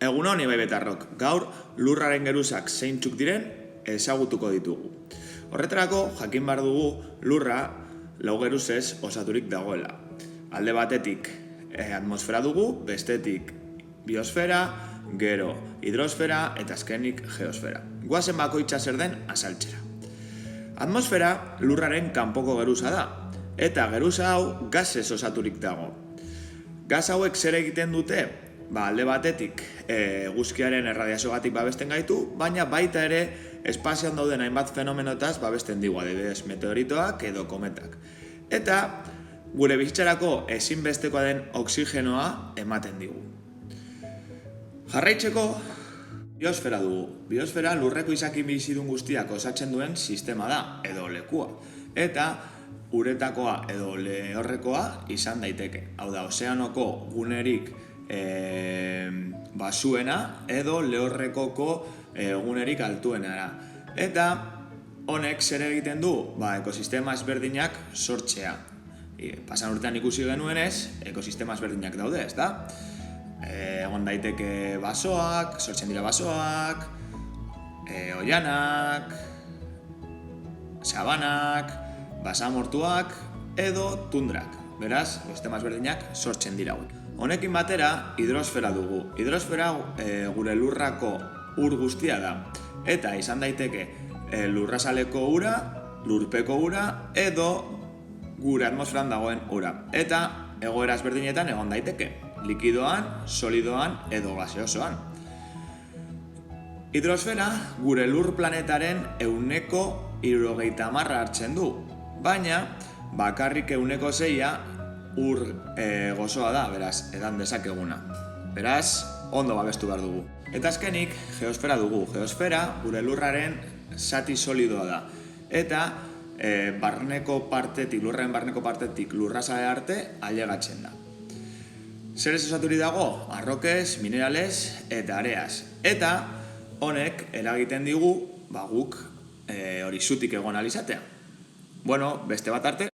Egunon ibai betarrok, gaur lurraren geruzak zeintzuk diren ezagutuko ditugu. Horretarako jakin behar dugu lurra lau geruzez osaturik dagoela. Alde batetik atmosfera dugu, bestetik biosfera, gero hidrosfera eta azkenik geosfera. Goazen bakoitza zer den azaltzera. Atmosfera lurraren kanpoko geruza da, eta geruza hau gasez osaturik dago. Gas hauek zer egiten dute? Alde batetik eguzkiaren erradiaziogatik babesten gaitu, baina baita ere espazioan dauden hainbat fenomenotaz babesten digu, adibidez meteoritoak edo kometak. Eta gure bizitzarako ezinbestekoa den oxigenoa ematen digu. Jarraitzeko biosfera dugu. Biosfera lurreko izaki bizidun guztiak osatzen duen sistema da, edo lekua. Eta uretakoa edo lehorrekoa izan daiteke. Hau da, ozeanoko gunerik basuena edo lehorrekoko gunerik altuenara. Eta honek zer egiten du? Ekosistema ezberdinak sortzea. Pasan urtean ikusi genuenez, ekosistema ezberdinak daude, ez da? Egon daiteke basoak, sortzen dira basoak, oianak, sabanak, basamortuak edo tundrak. Beraz, ekosistema ezberdinak sortzen dira hauek. Honekin batera, hidrosfera dugu. Hidrosfera gure lurrako ur guztia da. Eta izan daiteke lurrazaleko ura, lurpeko ura edo gure atmosferan dagoen ura. Eta egoera ezberdinetan egon daiteke. Likidoan, solidoan edo gaseosoan. Hidrosfera gure lur planetaren 70% hartzen du. Baina, bakarrik 6% ur gozoa da, beraz, edan dezakeguna. Beraz, ondo babestu behar dugu. Eta azkenik, geosfera dugu. Geosfera gure lurraren zati solidoa da. Eta lurraren barneko partetik lurrazale arte ailegatzen da. Zer ez osaturi dago? Arrokez, minerales eta areaz. Eta honek eragiten digu guk hori zutik egon alizatea. Beste bat arte,